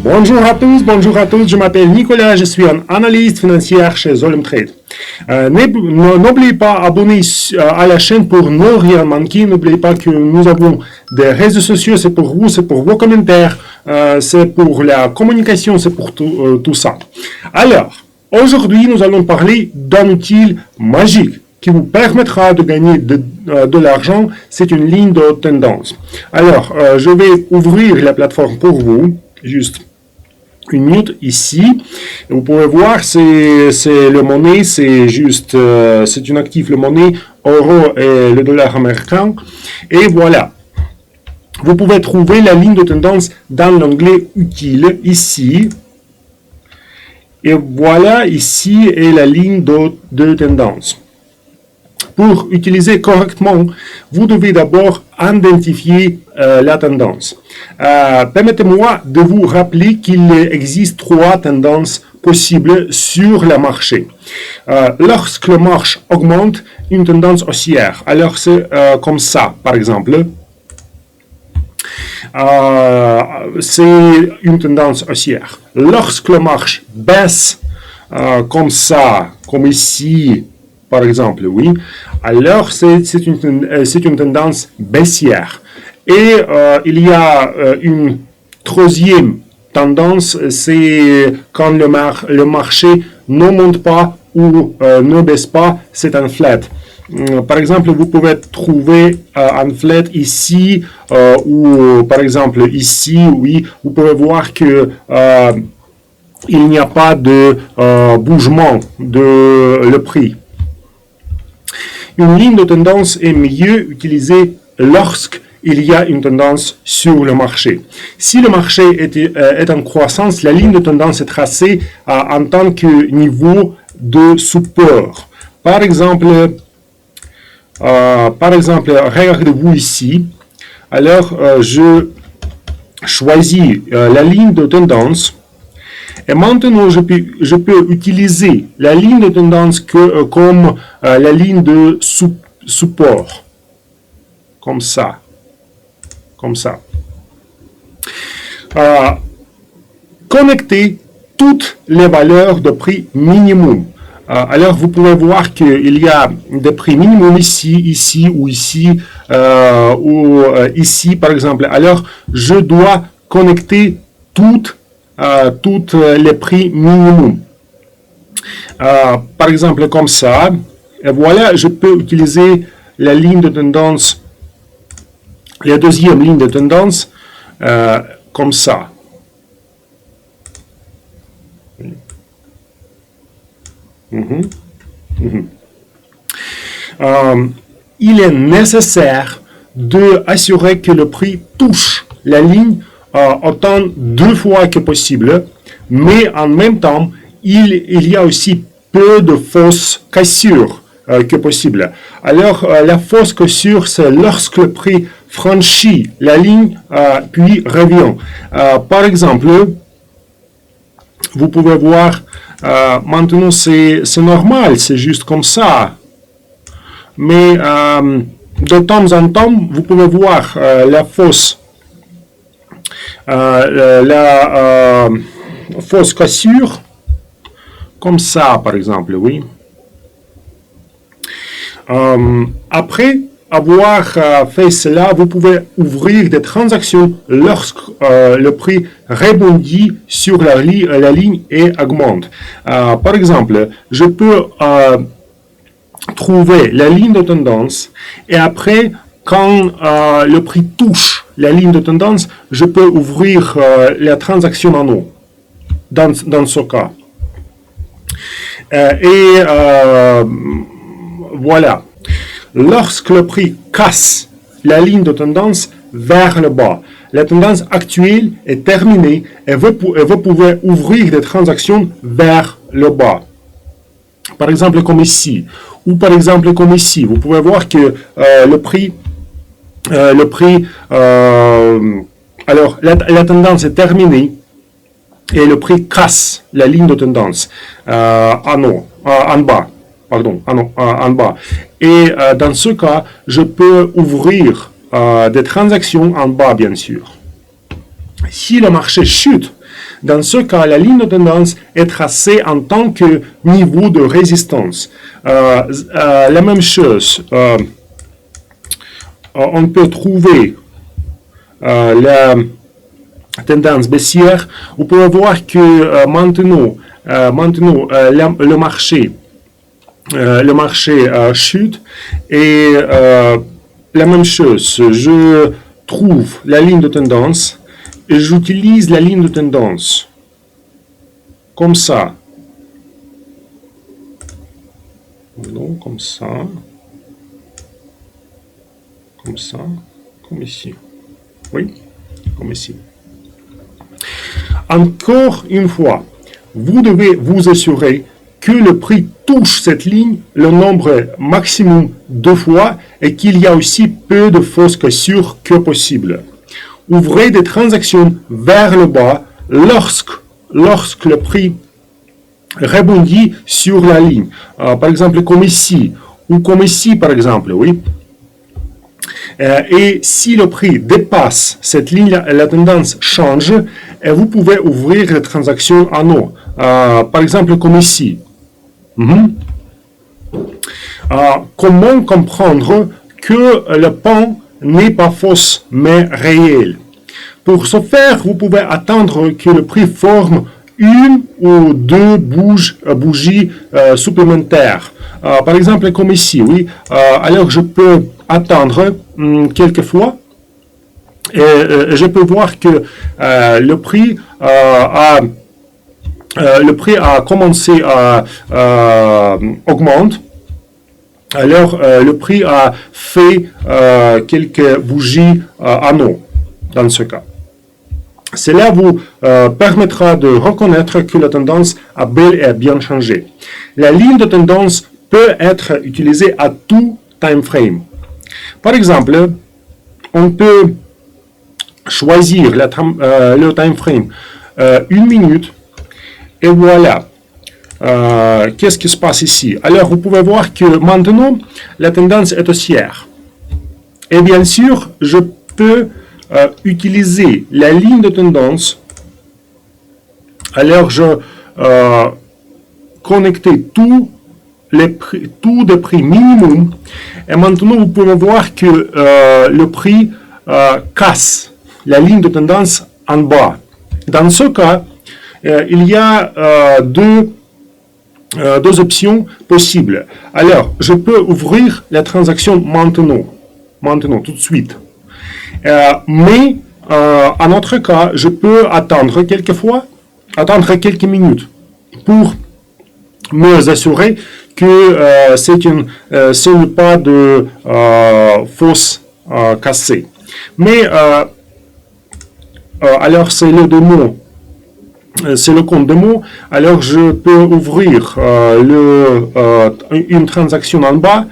Bonjour à tous, je m'appelle Nicolas, je suis un analyste financier chez Zolom Trade. N'oubliez pas d'abonner à la chaîne pour ne rien manquer. N'oubliez pas que nous avons des réseaux sociaux, c'est pour vous, c'est pour vos commentaires, c'est pour la communication, c'est pour tout ça. Alors, aujourd'hui, nous allons parler d'un outil magique qui vous permettra de gagner de l'argent. C'est une ligne de tendance. Alors, je vais ouvrir la plateforme pour vous, juste une minute ici. Vous pouvez voir, c'est le monnaie, c'est juste, c'est une actif, le monnaie, euro et le dollar américain. Et voilà. Vous pouvez trouver la ligne de tendance dans l'onglet utile, ici. Et voilà, ici est la ligne de tendance. Pour utiliser correctement, vous devez d'abord identifier la tendance. Permettez-moi de vous rappeler qu'il existe trois tendances possibles sur le marché. Lorsque le marché augmente, une tendance haussière. Alors c'est comme ça, par exemple. C'est une tendance haussière. Lorsque le marché baisse, comme ça, comme ici, par exemple, oui, alors c'est une tendance baissière. Et il y a une troisième tendance, c'est quand le marché ne monte pas ou ne baisse pas, c'est un flat. Par exemple, vous pouvez trouver un flat ici ou par exemple ici, oui, vous pouvez voir que il n'y a pas de bougement de le prix. Une ligne de tendance est mieux utilisée lorsqu'il y a une tendance sur le marché. Si le marché est en croissance, la ligne de tendance est tracée en tant que niveau de support. Par exemple, regardez-vous ici. Alors, je choisis la ligne de tendance. Et maintenant, je peux utiliser la ligne de tendance comme la ligne de support. Comme ça. Comme ça. Connecter toutes les valeurs de prix minimum. Alors, vous pouvez voir qu'il y a des prix minimum ici, ici ou ici, ou ici, par exemple. Alors, je dois connecter toutes les prix minimum. Par exemple, comme ça. Et voilà, je peux utiliser la ligne de tendance, la deuxième ligne de tendance, comme ça. Il est nécessaire d'assurer que le prix touche la ligne autant deux fois que possible, mais en même temps, il y a aussi peu de fausses cassures que possible. Alors, la fausse cassure, c'est lorsque le prix franchit la ligne, puis revient. Par exemple, vous pouvez voir, maintenant c'est normal, c'est juste comme ça. Mais de temps en temps, vous pouvez voir la fausse fausse cassure, comme ça, par exemple, oui. Après avoir fait cela, vous pouvez ouvrir des transactions lorsque le prix rebondit sur la ligne et augmente. Par exemple, je peux trouver la ligne de tendance et après, quand le prix touche la ligne de tendance, je peux ouvrir la transaction en haut, dans ce cas. Voilà. Lorsque le prix casse la ligne de tendance vers le bas, la tendance actuelle est terminée et vous pouvez ouvrir des transactions vers le bas. Par exemple, comme ici. Ou par exemple, comme ici. Vous pouvez voir que le prix, alors la tendance est terminée et le prix casse la ligne de tendance en bas. Pardon, en bas. Et dans ce cas, je peux ouvrir des transactions en bas, bien sûr. Si le marché chute Dans ce cas, la ligne de tendance est tracée en tant que niveau de résistance. La même chose, on peut trouver la tendance baissière. Vous pouvez voir que maintenant le marché chute et la même chose, je trouve la ligne de tendance et j'utilise la ligne de tendance comme ça. Non, comme ça, comme ici. Oui, comme ici. Encore une fois, vous devez vous assurer que le prix touche cette ligne le nombre maximum de fois et qu'il y a aussi peu de fausses cassures que possible. Ouvrez des transactions vers le bas lorsque le prix rebondit sur la ligne. Par exemple, comme ici, ou comme ici, par exemple, oui. Et si le prix dépasse cette ligne, la tendance change et vous pouvez ouvrir les transactions en eau. Par exemple, comme ici. Comment comprendre que le pan n'est pas fausse mais réel? Pour ce faire, vous pouvez attendre que le prix forme une ou deux bougies supplémentaires. Par exemple, comme ici, oui. Alors, je peux attendre quelques fois et je peux voir que le prix a commencé à augmenter. Alors, le prix a fait quelques bougies en eau, dans ce cas. Cela vous permettra de reconnaître que la tendance a bel et bien changé. La ligne de tendance peut être utilisée à tout time frame. Par exemple, on peut choisir le time frame 1 minute et voilà. Qu'est-ce qui se passe ici? Alors, vous pouvez voir que maintenant, la tendance est haussière. Et bien sûr, je peux utiliser la ligne de tendance. Alors, je connecter tous des prix minimum. Et maintenant, vous pouvez voir que le prix casse la ligne de tendance en bas. Dans ce cas, il y a deux options possibles. Alors, je peux ouvrir la transaction maintenant, tout de suite. Mais, en notre cas, je peux attendre quelques minutes pour me assurer que ce n'est pas de fausse cassée. Mais, alors, c'est le démo. C'est le compte démo, alors je peux ouvrir une transaction en bas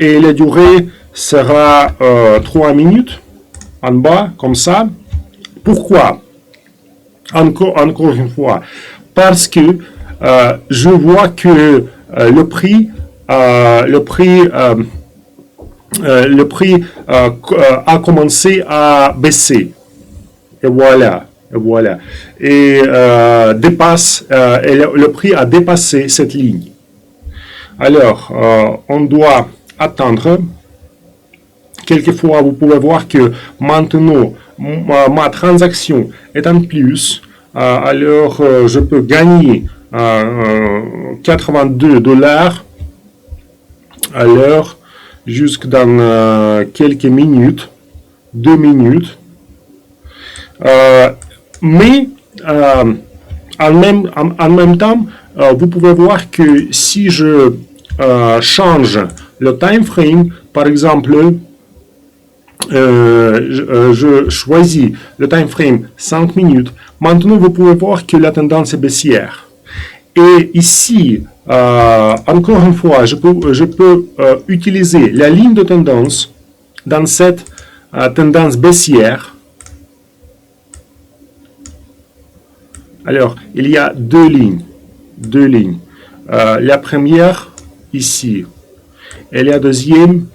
et la durée sera 3 minutes en bas, comme ça. Pourquoi? Encore une fois, parce que je vois que le prix a commencé à baisser. Et voilà. Et le prix a dépassé cette ligne. Alors, on doit attendre. Quelquefois, vous pouvez voir que maintenant, ma transaction est en plus. Alors, je peux gagner $82 à l'heure jusque dans quelques minutes, 2 minutes. Mais en même temps, vous pouvez voir que si je change le time frame, par exemple, je choisis le time frame 5 minutes, maintenant vous pouvez voir que la tendance est baissière. Et ici, encore une fois, je peux utiliser la ligne de tendance dans cette tendance baissière. Alors, il y a deux lignes. La première, ici. Et la deuxième,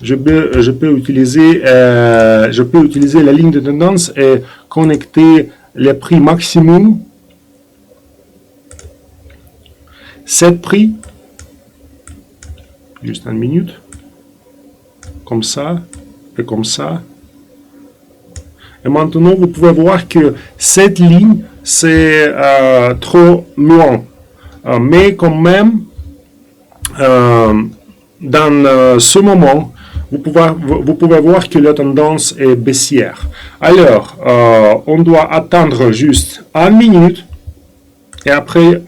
je peux utiliser la ligne de tendance et connecter les prix maximum, 7 prix, juste une minute, comme ça et comme ça. Et maintenant, vous pouvez voir que cette ligne, c'est trop loin. Mais quand même, dans ce moment, vous pouvez voir que la tendance est baissière. Alors, on doit attendre juste 1 minute. Et après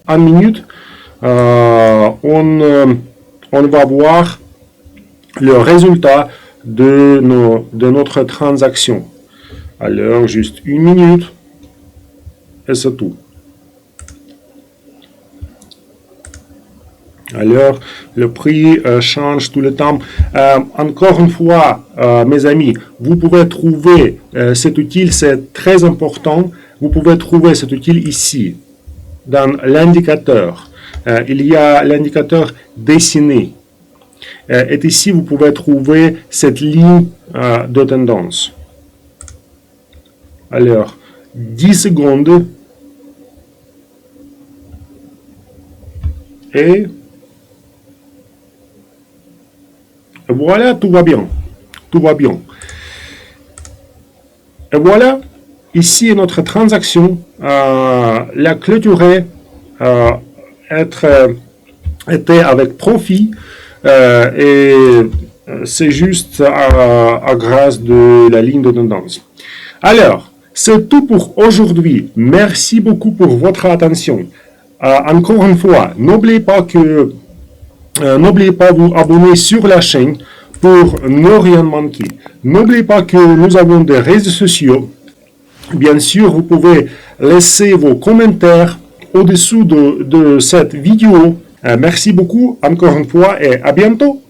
1 minute, on va voir le résultat de notre transaction. Alors, juste 1 minute. Et c'est tout. Alors, le prix change tout le temps. Encore une fois, mes amis, vous pouvez trouver cet outil, c'est très important. Vous pouvez trouver cet outil ici, dans l'indicateur. Il y a l'indicateur dessiné. Et ici, vous pouvez trouver cette ligne de tendance. Alors, 10 secondes. Et voilà, tout va bien. Tout va bien. Et voilà, ici notre transaction, la clôturée était avec profit et c'est juste à grâce de la ligne de tendance. Alors, c'est tout pour aujourd'hui. Merci beaucoup pour votre attention. Encore une fois, n'oubliez pas de vous abonner sur la chaîne pour ne rien manquer. N'oubliez pas que nous avons des réseaux sociaux. Bien sûr, vous pouvez laisser vos commentaires au-dessous de cette vidéo. Merci beaucoup encore une fois et à bientôt.